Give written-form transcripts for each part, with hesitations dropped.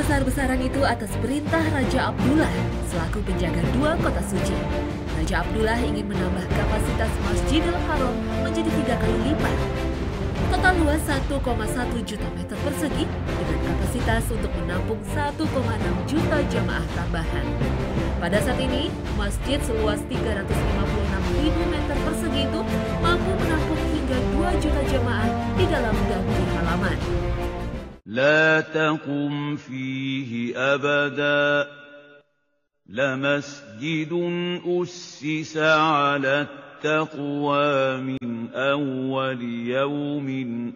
Besar-besaran itu atas perintah Raja Abdullah selaku penjaga dua kota suci. Raja Abdullah ingin menambah kapasitas Masjidil Haram menjadi 3 kali lipat. Total luas 1,1 juta meter persegi dengan kapasitas untuk menampung 1,6 juta jamaah tambahan. Pada saat ini, masjid seluas 356.000 meter persegi itu mampu menampung hingga 2 juta jamaah di dalam dan di halaman. لا تقم فيه أبدا لمسجد أسس على التقوى من أول يوم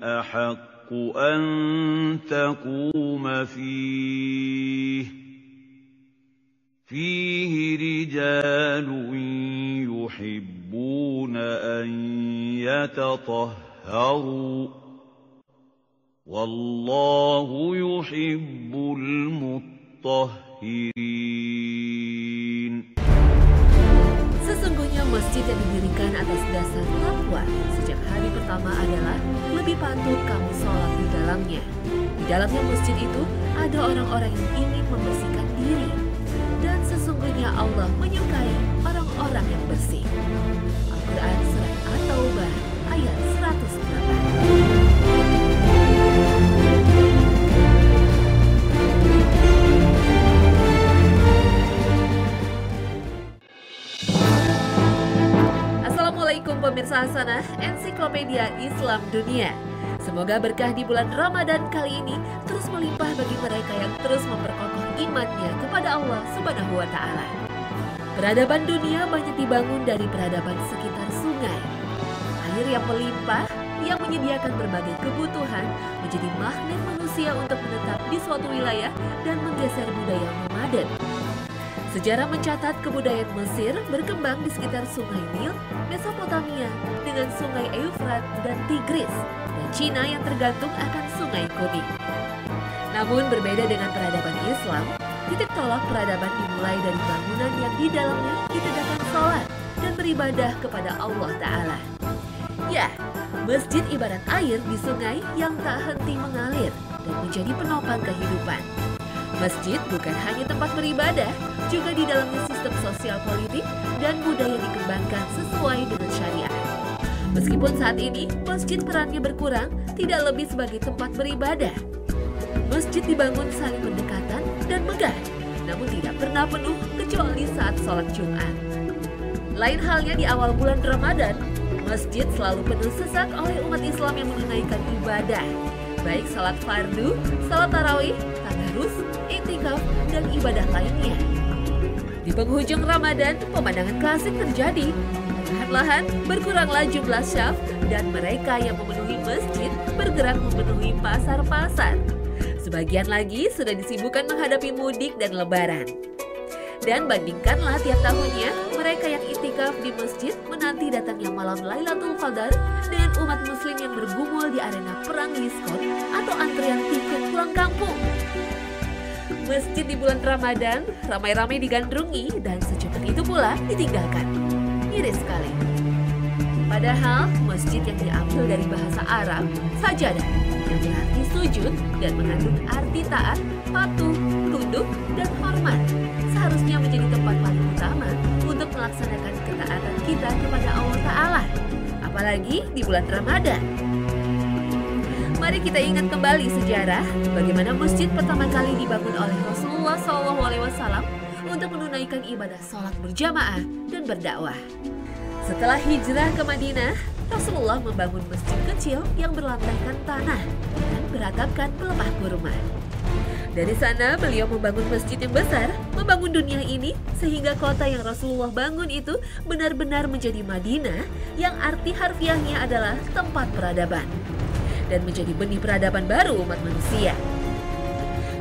أحق أن تقوم فيه رجال يحبون أن يتطهروا Wallahu yuhibbul mutahhirin. Sesungguhnya masjid yang didirikan atas dasar takwa sejak hari pertama adalah lebih patut kamu sholat di dalamnya. Di dalamnya masjid itu ada orang-orang yang ingin membersihkan diri. Dan sesungguhnya Allah menyukai orang-orang yang bersih. Al-Quran Surat At-Taubah ayat 108. Assalamualaikum pemirsa Hasanah, Ensiklopedia Islam Dunia. Semoga berkah di bulan Ramadan kali ini terus melimpah bagi mereka yang terus memperkokoh imannya kepada Allah Subhanahu wa Ta'ala. Peradaban dunia banyak dibangun dari peradaban sekitar sungai. Air yang melimpah yang menyediakan berbagai kebutuhan menjadi magnet manusia untuk menetap di suatu wilayah dan menggeser budaya nomaden. Sejarah mencatat kebudayaan Mesir berkembang di sekitar sungai Nil, Mesopotamia dengan sungai Eufrat dan Tigris, dan Cina yang tergantung akan sungai Kuning. Namun berbeda dengan peradaban Islam, titik tolak peradaban dimulai dari bangunan yang di dalamnya ditegakkan sholat dan beribadah kepada Allah Ta'ala. Ya, masjid ibarat air di sungai yang tak henti mengalir dan menjadi penopang kehidupan. Masjid bukan hanya tempat beribadah, juga di dalamnya sistem sosial politik dan budaya dikembangkan sesuai dengan syariah. Meskipun saat ini masjid perannya berkurang, tidak lebih sebagai tempat beribadah. Masjid dibangun saling berdekatan dan megah, namun tidak pernah penuh kecuali saat sholat Jumat. Lain halnya di awal bulan Ramadan, masjid selalu penuh sesak oleh umat Islam yang menunaikan ibadah, baik salat fardu, salat tarawih, tadarus, iktikaf, dan ibadah lainnya. Di penghujung Ramadan, pemandangan klasik terjadi. Perlahan-lahan berkuranglah jumlah syaf dan mereka yang memenuhi masjid bergerak memenuhi pasar-pasar. Sebagian lagi sudah disibukkan menghadapi mudik dan lebaran. Dan bandingkanlah tiap tahunnya, mereka yang iktikaf di masjid menanti datangnya malam Lailatul Qadar dengan umat muslim yang bergumul di arena perang diskon atau antrian tiket pulang kampung. Masjid di bulan Ramadan ramai-ramai digandrungi dan secepat itu pula ditinggalkan. Miris sekali. Padahal masjid yang diambil dari bahasa Arab, sajadah, yang berarti sujud dan mengandung arti taat, patuh, tunduk, dan hormat, seharusnya menjadi tempat paling utama untuk melaksanakan ketaatan kita kepada Allah Ta'ala, apalagi di bulan Ramadan. Mari kita ingat kembali sejarah bagaimana masjid pertama kali dibangun oleh Rasulullah SAW untuk menunaikan ibadah sholat berjamaah dan berdakwah. Setelah hijrah ke Madinah, Rasulullah membangun masjid kecil yang berlantaikan tanah dan beratapkan pelepah kurma. Dari sana beliau membangun masjid yang besar, membangun dunia ini sehingga kota yang Rasulullah bangun itu benar-benar menjadi Madinah yang arti harfiahnya adalah tempat peradaban dan menjadi benih peradaban baru umat manusia.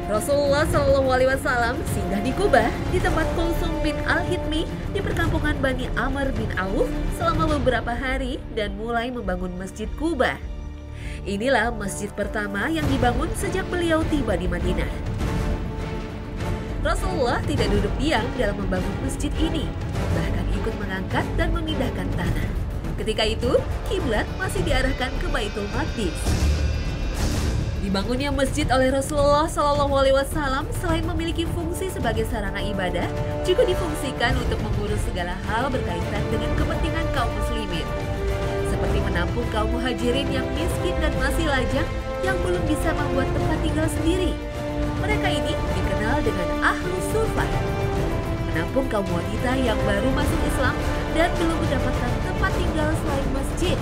Rasulullah SAW singgah di Kubah di tempat Kulsum bin Al-Hitmi di perkampungan Bani Amr bin Auf selama beberapa hari dan mulai membangun Masjid Kubah. Inilah masjid pertama yang dibangun sejak beliau tiba di Madinah. Rasulullah tidak duduk diam dalam membangun masjid ini, bahkan ikut mengangkat dan memindahkan tanah. Ketika itu, kiblat masih diarahkan ke Baitul Maqdis. Dibangunnya masjid oleh Rasulullah SAW selain memiliki fungsi sebagai sarana ibadah, juga difungsikan untuk mengurus segala hal berkaitan dengan kepentingan kaum muslimin. Seperti menampung kaum muhajirin yang miskin dan masih lajang yang belum bisa membuat tempat tinggal sendiri. Mereka ini dikenal dengan Ahlus Suffah. Menampung kaum wanita yang baru masuk Islam dan belum mendapatkan tempat tinggal selain masjid.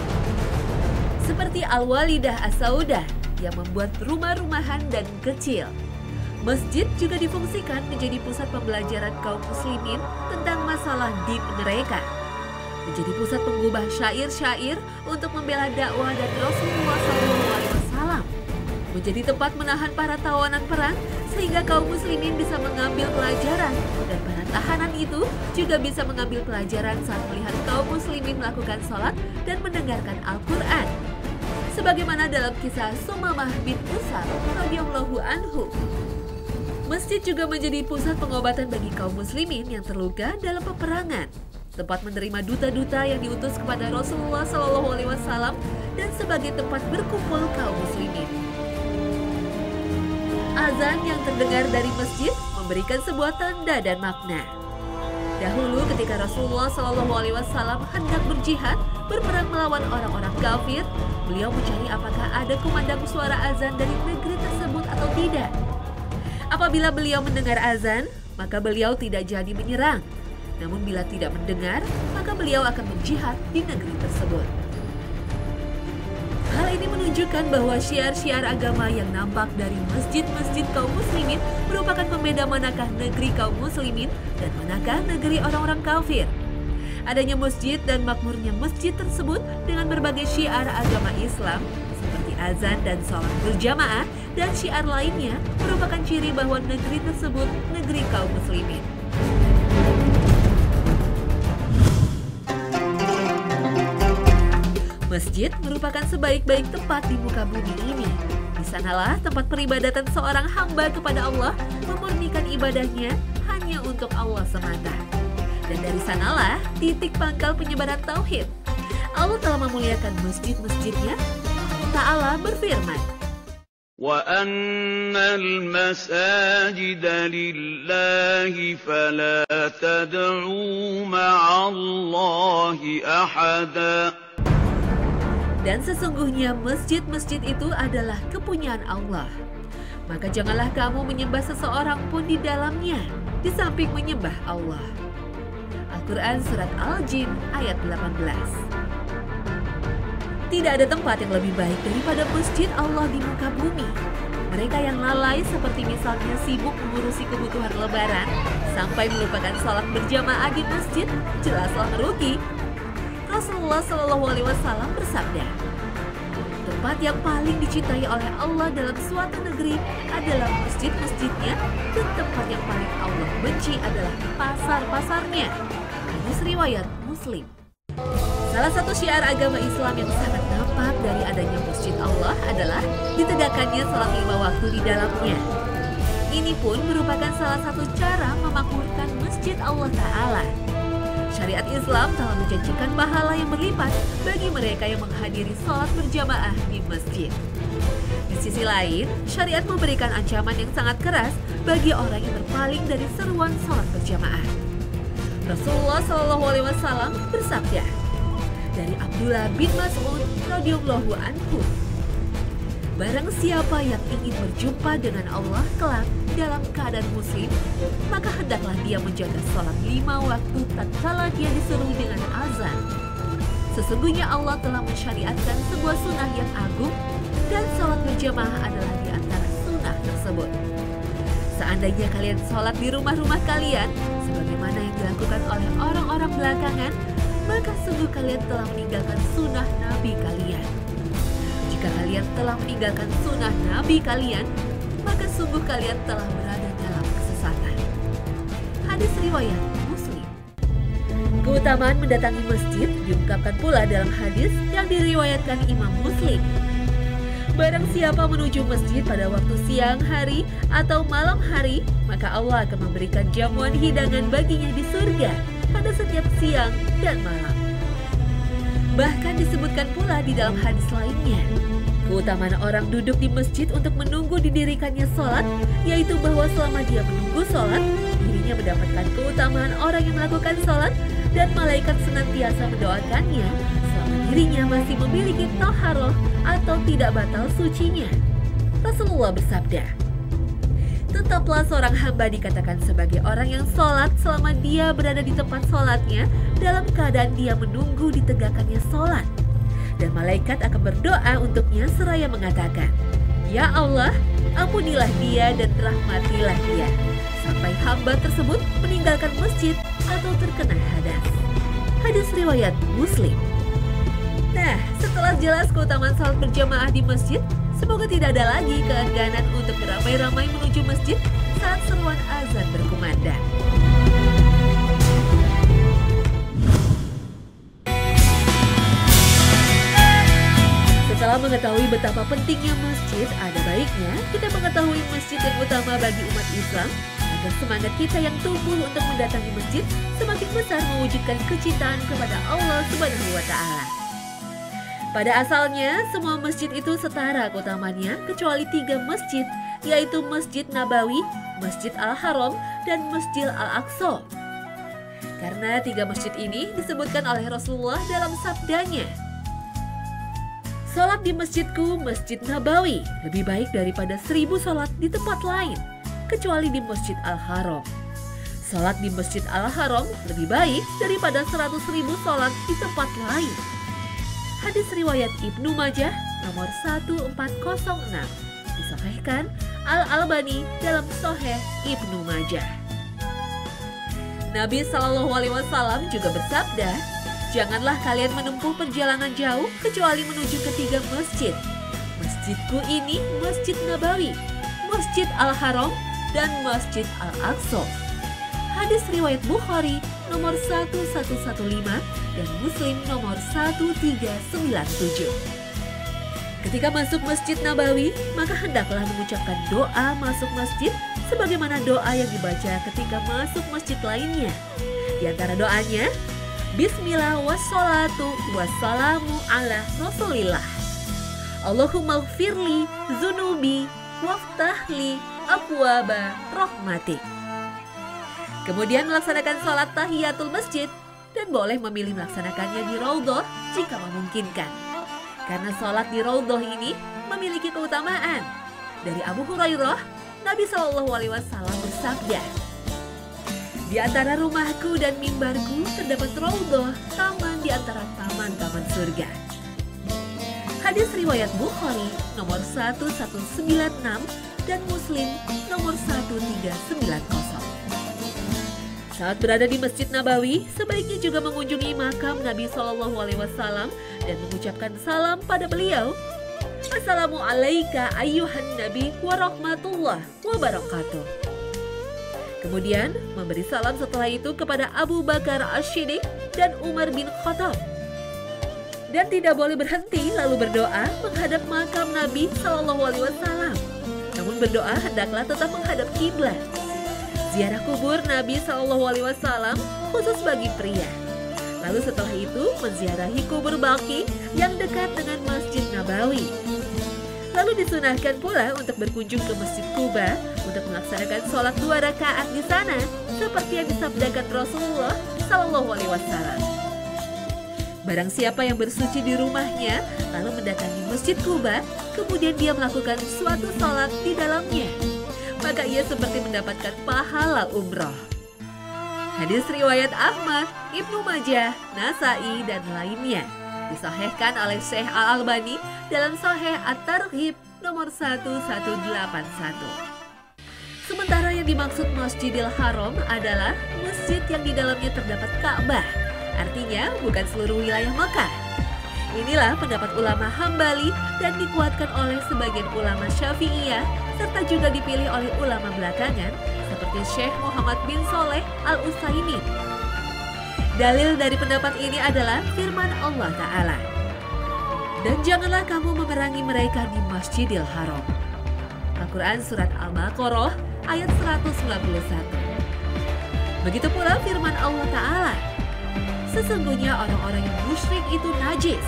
Seperti Al-Walidah As-Saudah yang membuat rumah-rumahan dan kecil. Masjid juga difungsikan menjadi pusat pembelajaran kaum muslimin tentang masalah din mereka. Menjadi pusat pengubah syair-syair untuk membela dakwah dan Rasulullah SAW. Menjadi tempat menahan para tawanan perang sehingga kaum muslimin bisa mengambil pelajaran. Dan para tahanan itu juga bisa mengambil pelajaran saat melihat kaum muslimin melakukan sholat dan mendengarkan Al-Quran. Sebagaimana dalam kisah Sumamah bin Usal radhiyallahu anhu. Masjid juga menjadi pusat pengobatan bagi kaum muslimin yang terluka dalam peperangan. Tempat menerima duta-duta yang diutus kepada Rasulullah SAW dan sebagai tempat berkumpul kaum muslimin. Azan yang terdengar dari masjid memberikan sebuah tanda dan makna. Dahulu ketika Rasulullah SAW hendak berjihad, berperang melawan orang-orang kafir, beliau mencari apakah ada kumandang suara azan dari negeri tersebut atau tidak. Apabila beliau mendengar azan, maka beliau tidak jadi menyerang. Namun bila tidak mendengar, maka beliau akan berjihad di negeri tersebut. Hal ini menunjukkan bahwa syiar-syiar agama yang nampak dari masjid-masjid kaum muslimin merupakan pembeda manakah negeri kaum muslimin dan manakah negeri orang-orang kafir. Adanya masjid dan makmurnya masjid tersebut dengan berbagai syiar agama Islam seperti azan dan sholat berjamaah dan syiar lainnya merupakan ciri bahwa negeri tersebut negeri kaum muslimin. Masjid merupakan sebaik-baik tempat di muka bumi ini. Di sanalah tempat peribadatan seorang hamba kepada Allah memurnikan ibadahnya hanya untuk Allah semata. Dan dari sanalah titik pangkal penyebaran tauhid. Allah telah memuliakan masjid-masjidnya. Allah Ta'ala berfirman, وَأَنَّ الْمَسَاجِدَ لِلَّهِ فَلَا تَدْعُوا مَعَ اللَّهِ أَحَدًا. Dan sesungguhnya masjid-masjid itu adalah kepunyaan Allah. Maka janganlah kamu menyembah seseorang pun di dalamnya, di samping menyembah Allah. Al-Quran Surat Al-Jin ayat 18. Tidak ada tempat yang lebih baik daripada masjid Allah di muka bumi. Mereka yang lalai seperti misalnya sibuk mengurusi kebutuhan lebaran sampai melupakan sholat berjamaah di masjid, jelaslah merugi. Rasulullah SAW bersabda, tempat yang paling dicintai oleh Allah dalam suatu negeri adalah masjid-masjidnya, dan tempat yang paling Allah benci adalah pasar-pasarnya. Hadis riwayat Muslim. Salah satu syiar agama Islam yang sangat nampak dari adanya masjid Allah adalah ditegakkannya salat 5 waktu di dalamnya. Ini pun merupakan salah satu cara memakmurkan masjid Allah Ta'ala. Syariat Islam telah menjanjikan pahala yang berlipat bagi mereka yang menghadiri sholat berjamaah di masjid. Di sisi lain, syariat memberikan ancaman yang sangat keras bagi orang yang berpaling dari seruan sholat berjamaah. Rasulullah SAW bersabda dari Abdullah bin Mas'ud radhiyallahu anhu, barang siapa yang ingin berjumpa dengan Allah kelak dalam keadaan muslim, maka hendaklah dia menjaga sholat 5 waktu tatkala dia diseru dengan azan. Sesungguhnya Allah telah mensyariatkan sebuah sunnah yang agung, dan sholat berjamaah adalah di antara sunnah tersebut. Seandainya kalian sholat di rumah-rumah kalian, sebagaimana yang dilakukan oleh orang-orang belakangan, maka sungguh kalian telah meninggalkan sunnah Nabi kalian. Jika kalian telah meninggalkan sunnah Nabi kalian, maka sungguh kalian telah berada dalam kesesatan. Hadis riwayat Muslim. Keutamaan mendatangi masjid diungkapkan pula dalam hadis yang diriwayatkan Imam Muslim. Barang siapa menuju masjid pada waktu siang hari atau malam hari, maka Allah akan memberikan jamuan hidangan baginya di surga pada setiap siang dan malam. Bahkan disebutkan pula di dalam hadis lainnya, Keutamaan orang duduk di masjid untuk menunggu didirikannya sholat, yaitu bahwa selama dia menunggu sholat, dirinya mendapatkan keutamaan orang yang melakukan sholat, dan malaikat senantiasa mendoakannya selama dirinya masih memiliki taharah atau tidak batal sucinya. Rasulullah bersabda, tetaplah seorang hamba dikatakan sebagai orang yang sholat selama dia berada di tempat sholatnya dalam keadaan dia menunggu ditegakkannya sholat. Dan malaikat akan berdoa untuknya seraya mengatakan, ya Allah, ampunilah dia dan rahmatilah dia, sampai hamba tersebut meninggalkan masjid atau terkena hadas. Hadis riwayat Muslim. Nah, setelah jelas keutamaan salat berjamaah di masjid, semoga tidak ada lagi keengganan untuk beramai-ramai menuju masjid saat seruan azan berkumandang. Setelah mengetahui betapa pentingnya masjid, ada baiknya kita mengetahui masjid yang utama bagi umat Islam agar semangat kita yang tumbuh untuk mendatangi masjid semakin besar mewujudkan kecintaan kepada Allah Subhanahu wa Ta'ala. Pada asalnya, semua masjid itu setara keutamaannya kecuali 3 masjid, yaitu Masjid Nabawi, Masjid Al-Haram, dan Masjid Al-Aqsa. Karena 3 masjid ini disebutkan oleh Rasulullah dalam sabdanya, sholat di masjidku, Masjid Nabawi, lebih baik daripada 1000 sholat di tempat lain, kecuali di Masjid Al-Haram. Sholat di Masjid Al-Haram lebih baik daripada 100.000 sholat di tempat lain. Hadis riwayat Ibnu Majah nomor 1406, disahihkan Al-Albani dalam Sahih Ibnu Majah. Nabi SAW juga bersabda, janganlah kalian menempuh perjalanan jauh kecuali menuju ke 3 masjid. Masjidku ini Masjid Nabawi, Masjid Al-Haram, dan Masjid Al-Aqsa. Hadis riwayat Bukhari nomor 1115 dan Muslim nomor 1397. Ketika masuk Masjid Nabawi, maka hendaklah mengucapkan doa masuk masjid sebagaimana doa yang dibaca ketika masuk masjid lainnya. Di antara doanya, Bismillah wassalatu wassalamu ala rasulillah. Allahumma gfirli zunubi waftahli abwaba rahmatik. Kemudian melaksanakan sholat tahiyatul masjid dan boleh memilih melaksanakannya di raudhah jika memungkinkan. Karena sholat di raudhah ini memiliki keutamaan. Dari Abu Hurairah, Nabi SAW bersabda, di antara rumahku dan mimbarku terdapat raudhah, taman di antara taman-taman surga. Hadis riwayat Bukhari nomor 1196 dan Muslim nomor 1390. Saat berada di Masjid Nabawi, sebaiknya juga mengunjungi makam Nabi SAW dan mengucapkan salam pada beliau. Assalamualaikum ayyuhan nabi wa rahmatullah wa barakatuh. Kemudian memberi salam setelah itu kepada Abu Bakar As-Siddiq dan Umar bin Khattab. Dan tidak boleh berhenti lalu berdoa menghadap makam Nabi SAW. Namun berdoa hendaklah tetap menghadap kiblat. Ziarah kubur Nabi SAW khusus bagi pria. Lalu setelah itu menziarahi kubur Baqi yang dekat dengan Masjid Nabawi. Lalu disunahkan pula untuk berkunjung ke Masjid Quba untuk melaksanakan sholat 2 rakaat di sana, seperti yang disabdakan Rasulullah SAW. Barang siapa yang bersuci di rumahnya lalu mendatangi Masjid Quba, kemudian dia melakukan suatu sholat di dalamnya, maka ia seperti mendapatkan pahala umroh. Hadis riwayat Ahmad, Ibnu Majah, Nasai, dan lainnya. Disahihkan oleh Syekh Al-Albani dalam Sahih At-Targhib nomor 1181. Sementara yang dimaksud Masjidil Haram adalah masjid yang di dalamnya terdapat Ka'bah. Artinya bukan seluruh wilayah Makkah. Inilah pendapat ulama Hambali dan dikuatkan oleh sebagian ulama Syafi'iyah serta juga dipilih oleh ulama belakangan seperti Syekh Muhammad bin Saleh Al-Utsaimin. Dalil dari pendapat ini adalah firman Allah Ta'ala, dan janganlah kamu memerangi mereka di Masjidil Haram. Al-Quran Surat Al-Baqarah ayat 191. Begitu pula firman Allah Ta'ala, sesungguhnya orang-orang yang musyrik itu najis,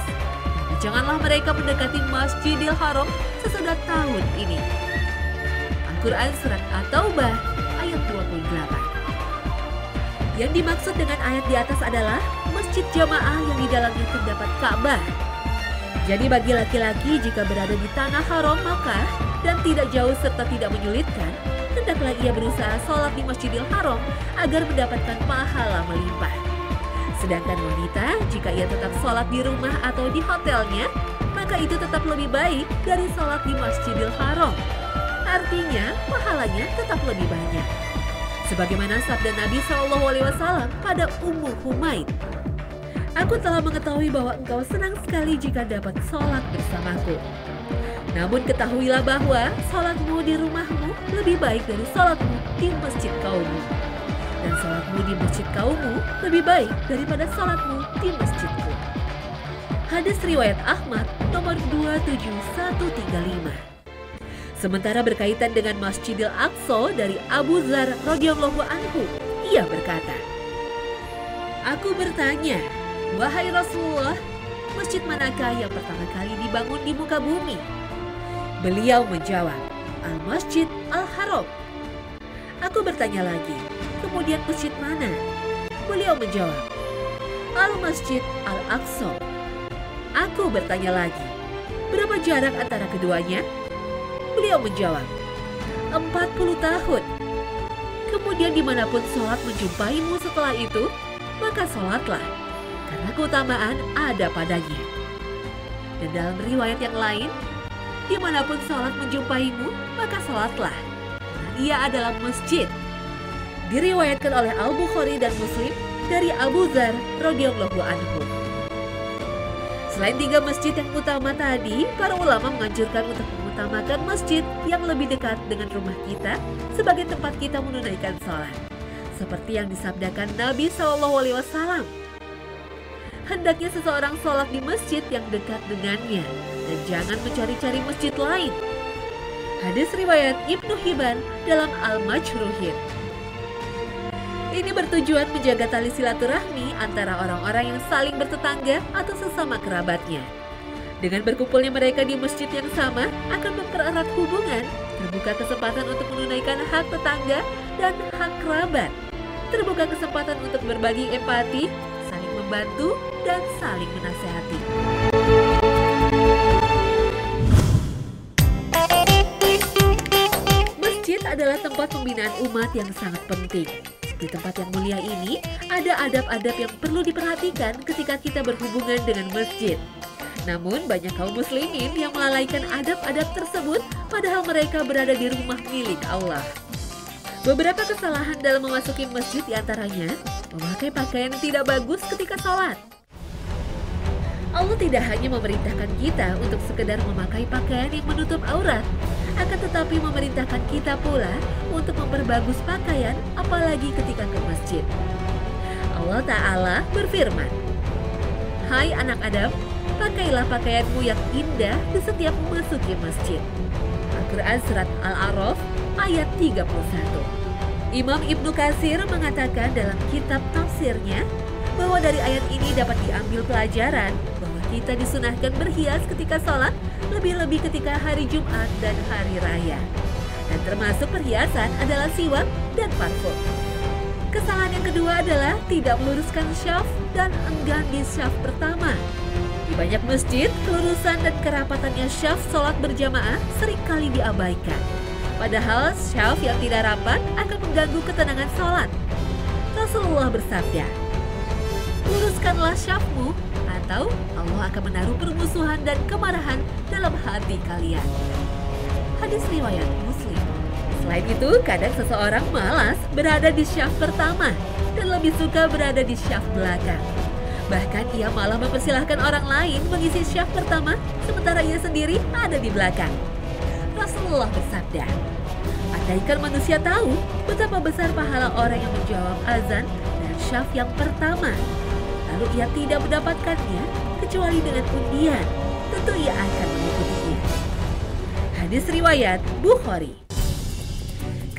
dan janganlah mereka mendekati Masjidil Haram sesudah tahun ini. Al-Quran Surat At-Taubah ayat 28. Yang dimaksud dengan ayat di atas adalah masjid jamaah yang di dalamnya terdapat Ka'bah. Jadi bagi laki-laki jika berada di tanah haram Makkah dan tidak jauh serta tidak menyulitkan, hendaklah ia berusaha sholat di Masjidil Haram agar mendapatkan pahala melimpah. Sedangkan wanita, jika ia tetap sholat di rumah atau di hotelnya, maka itu tetap lebih baik dari sholat di Masjidil Haram. Artinya, pahalanya tetap lebih banyak. Sebagaimana sabda Nabi SAW pada Ummu Humaid, "Aku telah mengetahui bahwa engkau senang sekali jika dapat sholat bersamaku. Namun ketahuilah bahwa sholatmu di rumahmu lebih baik dari sholatmu di masjid kaummu. Dan sholatmu di masjid kaummu lebih baik daripada sholatmu di masjidku." Hadis riwayat Ahmad nomor 27135. Sementara berkaitan dengan Masjidil Aqsa dari Abu Dzar radhiyallahu anhu, ia berkata, "Aku bertanya, wahai Rasulullah, masjid manakah yang pertama kali dibangun di muka bumi?" Beliau menjawab, "Al-Masjid Al-Haram." Aku bertanya lagi, "Kemudian masjid mana?" Beliau menjawab, "Al-Masjid Al-Aqsa." Aku bertanya lagi, "Berapa jarak antara keduanya?" Beliau menjawab, 40 tahun. Kemudian dimanapun sholat menjumpaimu setelah itu, maka sholatlah, karena keutamaan ada padanya. Dan dalam riwayat yang lain, dimanapun sholat menjumpaimu, maka sholatlah, karena ia adalah masjid. Diriwayatkan oleh Al-Bukhari dan Muslim dari Abu Dzar radhiyallahu anhu. Selain 3 masjid yang utama tadi, para ulama menganjurkan untuk mengutamakan masjid yang lebih dekat dengan rumah kita sebagai tempat kita menunaikan sholat. Seperti yang disabdakan Nabi SAW, hendaknya seseorang sholat di masjid yang dekat dengannya dan jangan mencari-cari masjid lain. Hadis riwayat Ibnu Hibban dalam Al-Majruhin. Ini bertujuan menjaga tali silaturahmi antara orang-orang yang saling bertetangga atau sesama kerabatnya. Dengan berkumpulnya mereka di masjid yang sama akan mempererat hubungan, terbuka kesempatan untuk menunaikan hak tetangga dan hak kerabat, terbuka kesempatan untuk berbagi empati, saling membantu, dan saling menasehati. Masjid adalah tempat pembinaan umat yang sangat penting. Di tempat yang mulia ini, ada adab-adab yang perlu diperhatikan ketika kita berhubungan dengan masjid. Namun, banyak kaum muslimin yang melalaikan adab-adab tersebut padahal mereka berada di rumah milik Allah. Beberapa kesalahan dalam memasuki masjid diantaranya, memakai pakaian yang tidak bagus ketika sholat. Allah tidak hanya memerintahkan kita untuk sekedar memakai pakaian yang menutup aurat, akan tetapi memerintahkan kita pula untuk memperbagus pakaian apalagi ketika ke masjid. Allah Ta'ala berfirman, "Hai anak Adam, pakailah pakaianmu yang indah di setiap memasuki masjid." Al-Quran Surat Al-A'raf ayat 31. Imam Ibnu Katsir mengatakan dalam kitab tafsirnya bahwa dari ayat ini dapat diambil pelajaran bahwa kita disunahkan berhias ketika sholat, lebih-lebih ketika hari Jumat dan hari raya. Dan termasuk perhiasan adalah siwak dan parfum. Kesalahan yang kedua adalah tidak meluruskan syaf dan enggan di syaf pertama. Di banyak masjid, kelurusan dan kerapatannya syaf sholat berjamaah seringkali diabaikan. Padahal syaf yang tidak rapat akan mengganggu ketenangan sholat. Rasulullah bersabda, "Luruskanlah syafmu, atau Allah akan menaruh permusuhan dan kemarahan dalam hati kalian." Hadis riwayat Muslim. Selain itu, kadang seseorang malas berada di syaf pertama dan lebih suka berada di syaf belakang. Bahkan ia malah mempersilahkan orang lain mengisi syaf pertama sementara ia sendiri ada di belakang. Rasulullah bersabda, "Andaikan manusia tahu betapa besar pahala orang yang menjawab azan dan syaf yang pertama, lalu ia tidak mendapatkannya kecuali dengan undian, tentu ia akan mengikutinya." Hadis riwayat Bukhari.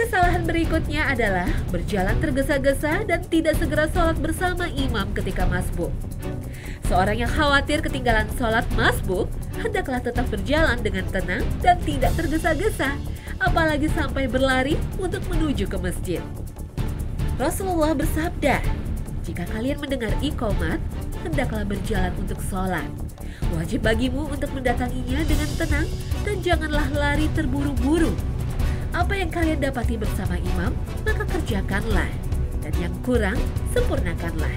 Kesalahan berikutnya adalah berjalan tergesa-gesa dan tidak segera sholat bersama imam ketika masbuk. Seorang yang khawatir ketinggalan sholat masbuk, hendaklah tetap berjalan dengan tenang dan tidak tergesa-gesa, apalagi sampai berlari untuk menuju ke masjid. Rasulullah bersabda, jika kalian mendengar iqamat, hendaklah berjalan untuk sholat. Wajib bagimu untuk mendatanginya dengan tenang dan janganlah lari terburu-buru. Apa yang kalian dapati bersama imam, maka kerjakanlah. Dan yang kurang, sempurnakanlah.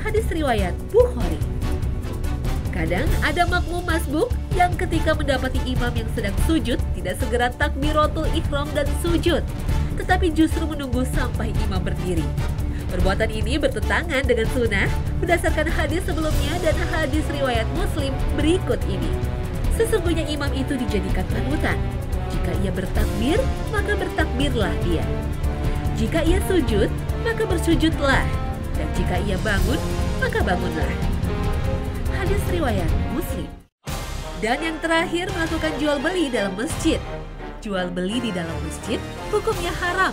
Hadis riwayat Bukhari. Kadang ada makmum masbuk yang ketika mendapati imam yang sedang sujud tidak segera takbiratul ihram dan sujud, tetapi justru menunggu sampai imam berdiri. Perbuatan ini bertentangan dengan sunnah berdasarkan hadis sebelumnya dan hadis riwayat Muslim berikut ini. Sesungguhnya imam itu dijadikan panutan. Jika ia bertakbir, maka bertakbirlah dia. Jika ia sujud, maka bersujudlah. Dan jika ia bangun, maka bangunlah. Hadis riwayat Muslim. Dan yang terakhir, melakukan jual beli dalam masjid. Jual beli di dalam masjid hukumnya haram.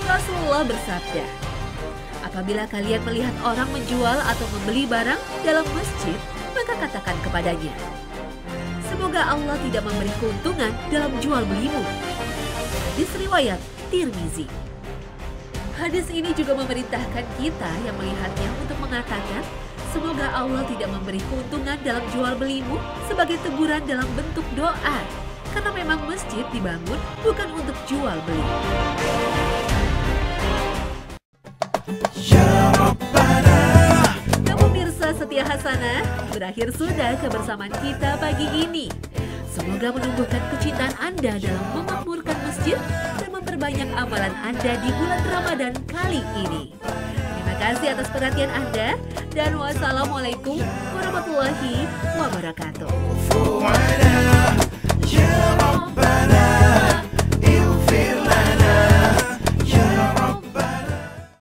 Rasulullah bersabda, apabila kalian melihat orang menjual atau membeli barang dalam masjid, maka katakan kepadanya, semoga Allah tidak memberi keuntungan dalam jual belimu. Hadis riwayat Tirmizi. Hadis ini juga memerintahkan kita yang melihatnya untuk mengatakan, semoga Allah tidak memberi keuntungan dalam jual belimu sebagai teguran dalam bentuk doa. Karena memang masjid dibangun bukan untuk jual beli. Nah, pemirsa setia Hasanah, berakhir sudah kebersamaan kita pagi ini. Semoga menumbuhkan kecintaan Anda dalam memakmurkan masjid dan memperbanyak amalan Anda di bulan Ramadan kali ini. Terima kasih atas perhatian Anda dan wassalamualaikum warahmatullahi wabarakatuh.